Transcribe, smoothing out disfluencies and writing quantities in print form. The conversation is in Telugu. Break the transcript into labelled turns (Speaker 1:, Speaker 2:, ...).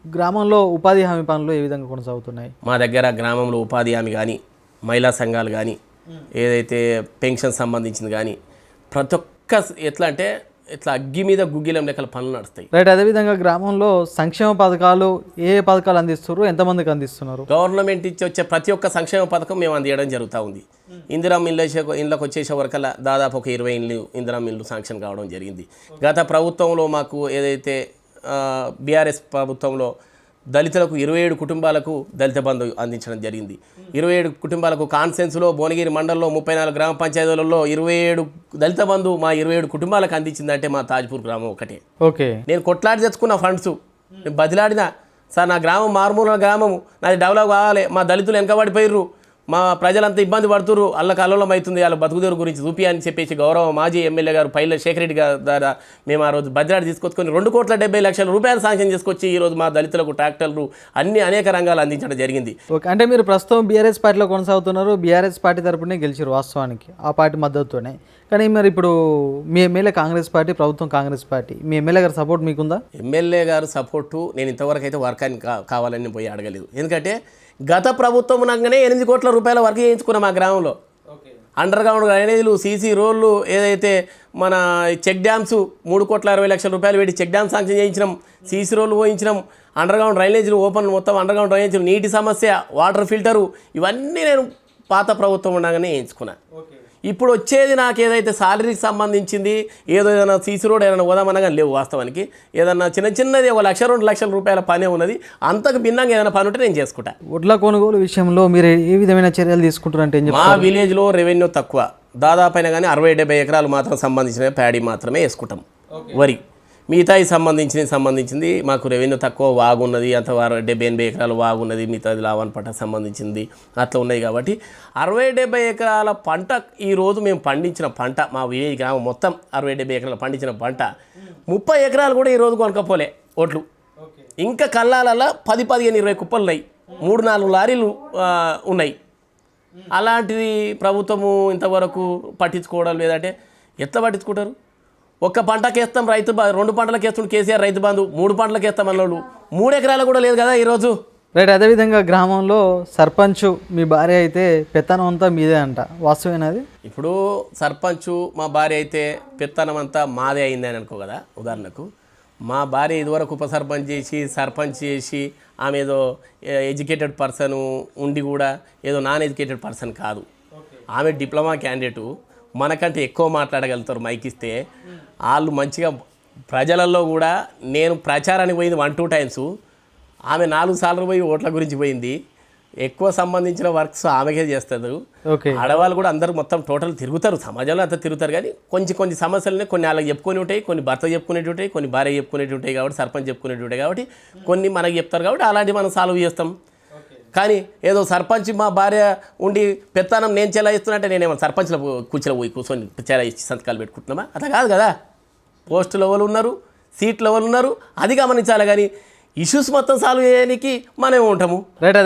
Speaker 1: గ్రామంలో ఉపాధి హామీ పనులు ఏ విధంగా కొనసాగుతున్నాయి?
Speaker 2: మా దగ్గర గ్రామంలో ఉపాధి హామీ కానీ మహిళా సంఘాలు కానీ ఏదైతే పెన్షన్ సంబంధించింది కానీ ప్రతి ఒక్క ఎట్లా అంటే ఇట్లా అగ్గి మీద గుగ్గిలం లెక్కల పనులు నడుస్తాయి.
Speaker 1: రైట్. అదేవిధంగా గ్రామంలో సంక్షేమ పథకాలు ఏ పథకాలు అందిస్తున్నారు, ఎంతమందికి అందిస్తున్నారు?
Speaker 2: గవర్నమెంట్ ఇచ్చి వచ్చే ప్రతి ఒక్క సంక్షేమ పథకం మేము అందించడం జరుగుతూ ఉంది. ఇందిరా ఇళ్ళకి వచ్చేసే వరకల్లా దాదాపు ఒక 20 ఇళ్ళు ఇందిరా ఇళ్ళు శాంక్షన్ కావడం జరిగింది. గత ప్రభుత్వంలో మాకు ఏదైతే బీఆర్ఎస్ ప్రభుత్వంలో దళితులకు 27 కుటుంబాలకు దళిత బంధు అందించడం జరిగింది. 27 కుటుంబాలకు కాన్సెన్స్లో భువనగిరి మండలంలో 34 గ్రామ పంచాయతీలలో 27 దళిత బంధు మా 27 కుటుంబాలకు అందించిందంటే మా తాజ్పూర్ గ్రామం ఒకటే.
Speaker 1: ఓకే.
Speaker 2: నేను కొట్లాడి తెచ్చుకున్న ఫండ్స్ నేను బదిలాడినా, సార్ నా గ్రామం మారుమూల గ్రామము, నాది డెవలప్ కావాలి, మా దళితులు వెనకబడిపోయిర్రు, మా ప్రజలంతా ఇబ్బంది పడుతుర్రు, అల్లకి అల్లోలం అవుతుంది, వాళ్ళ బతుకుదేరు గురించి చూపి అని చెప్పేసి గౌరవ మాజీ ఎమ్మెల్యే గారు పైల శేఖర్ రెడ్డి గారి ద్వారా మేము ఆ రోజు బదిలాడి తీసుకొచ్చుకొని 2,70,00,000 రూపాయలు శాంక్షన్ చేసుకొచ్చి ఈరోజు మా దళితులకు ట్రాక్టర్లు అన్ని అనేక రంగాలు అందించడం జరిగింది.
Speaker 1: ఓకే. అంటే మీరు ప్రస్తుతం బీఆర్ఎస్ పార్టీలో కొనసాగుతున్నారు. బీఆర్ఎస్ పార్టీ తరపునే గెలిచారు వాస్తవానికి, ఆ పార్టీ మద్దతుతోనే. కానీ మరి ఇప్పుడు మీ ఎమ్మెల్యే కాంగ్రెస్ పార్టీ, ప్రభుత్వం కాంగ్రెస్ పార్టీ, మీ ఎమ్మెల్యే గారి సపోర్ట్ మీకుందా?
Speaker 2: ఎమ్మెల్యే గారు సపోర్టు నేను ఇంతవరకు అయితే వర్కాన్ని కావాలని పోయి అడగలేదు. ఎందుకంటే గత ప్రభుత్వం ఉండగానే 8 కోట్ల రూపాయల వర్క్ చేయించుకున్నాం మా గ్రామంలో. అండర్ గ్రౌండ్ డ్రైనేజీలు, సీసీ రోడ్లు, ఏదైతే మన చెక్ డ్యామ్స్ 3,60,00,000 రూపాయలు పెట్టి చెక్ డ్యామ్ శాంక్షన్ చేయించినాం, సీసీ రోడ్లు పోయించినాం, అండర్ గ్రౌండ్ డ్రైనేజీలు ఓపెన్ మొత్తం అండర్ గ్రౌండ్ డ్రైనేజీలు, నీటి సమస్య, వాటర్ ఫిల్టరు, ఇవన్నీ నేను పాత ప్రభుత్వం ఉండగానే వేయించుకున్నా. ఇప్పుడు వచ్చేది నాకు ఏదైతే సాలరీకి సంబంధించింది ఏదైనా సీసీ రోడ్ ఏదైనా పోదామనగా లేవు. వాస్తవానికి ఏదన్నా చిన్నది 1,00,000 2 లక్షల రూపాయల పనే ఉన్నది. అంతకు భిన్నంగా ఏదైనా పని ఉంటే నేను చేసుకుంటా.
Speaker 1: వడ్ల కొనుగోలు విషయంలో మీరు ఏ విధమైన చర్యలు తీసుకుంటారంటే?
Speaker 2: మా విలేజ్లో రెవెన్యూ తక్కువ, దాదాపు అయినా కానీ 60-70 ఎకరాలు మాత్రం సంబంధించిన ప్యాడీ మాత్రమే వేసుకుంటాం, వరి. మిగతాయి సంబంధించింది మాకు రెవెన్యూ తక్కువ, వాగు ఉన్నది, అంత 70-80 ఎకరాలు వాగు ఉన్నది, మిగతాది లావన్ పంట సంబంధించింది అట్లా ఉన్నాయి. కాబట్టి 60-70 ఎకరాల పంట ఈరోజు మేము పండించిన పంట, మా విలేజ్ గ్రామం మొత్తం 60-70 ఎకరాలు పండించిన పంట 30 ఎకరాలు కూడా ఈరోజు కొనకపోలే ఓట్లు. ఇంకా కల్లాలలో 10-15-20 కుప్పలు ఉన్నాయి, 3-4 లారీలు ఉన్నాయి. అలాంటిది ప్రభుత్వము ఇంతవరకు పట్టించుకోవడం లేదంటే ఎట్లా పట్టించుకుంటారు? ఒక్క పంటకి వేస్తాం రైతు 2 పంటలకు వేస్తుండే కేసీఆర్ రైతు బంధు, 3 పంటలకు వేస్తాం అన్నోళ్ళు 3 ఎకరాలు కూడా లేదు కదా ఈరోజు.
Speaker 1: రైట్. అదేవిధంగా గ్రామంలో సర్పంచ్ మీ భార్య అయితే పెత్తనం అంతా మీదే అంట, వాస్తవేనది?
Speaker 2: ఇప్పుడు సర్పంచ్ మా భార్య అయితే పెత్తనం అంతా మాదే అయింది అని అనుకో కదా. ఉదాహరణకు మా భార్య ఇదివరకు ఉప సర్పంచ్ చేసి సర్పంచ్ చేసి ఆమె ఏదో ఎడ్యుకేటెడ్ పర్సన్ ఉండి కూడా ఏదో నాన్ ఎడ్యుకేటెడ్ పర్సన్ కాదు. ఆమె డిప్లొమా క్యాండిడేటు, మనకంటే ఎక్కువ మాట్లాడగలుగుతారు మైక్ ఇస్తే. వాళ్ళు మంచిగా ప్రజలలో కూడా, నేను ప్రచారానికి పోయింది 1-2 టైమ్స్, ఆమె 4 సార్లు పోయి ఓట్ల గురించి పోయింది. ఎక్కువ సంబంధించిన వర్క్స్ ఆమెకే చేస్తారు. ఆడవాళ్ళు కూడా అందరూ మొత్తం టోటల్ తిరుగుతారు, సమాజంలో అంతా తిరుగుతారు. కానీ కొన్ని సమస్యలనే కొన్ని వాళ్ళకి చెప్పుకొని ఉంటాయి, కొన్ని భర్త చెప్పుకునేవి ఉంటాయి, కొన్ని భార్య చెప్పుకునేవి ఉంటాయి, కాబట్టి సర్పంచ్ చెప్పుకునేవి ఉంటాయి, కాబట్టి కొన్ని మనకి చెప్తారు, కాబట్టి అలాంటివి మనం సాల్వ్ చేస్తాం. కానీ ఏదో సర్పంచ్ మా భార్య ఉండి పెత్తనం నేను చెలాయిస్తున్నట్టే నేనేమో సర్పంచ్లో కూర్చొని చెలాయిచ్చి సంతకాలు పెట్టుకుంటున్నామా? అట్లా కాదు కదా. పోస్టులు ఎవరు ఉన్నారు, సీట్లు ఎవరు ఉన్నారు, అది గమనించాలి. కానీ ఇష్యూస్ మొత్తం సాల్వ్ చేయడానికి మనమే ఉంటాము.
Speaker 1: రైట్.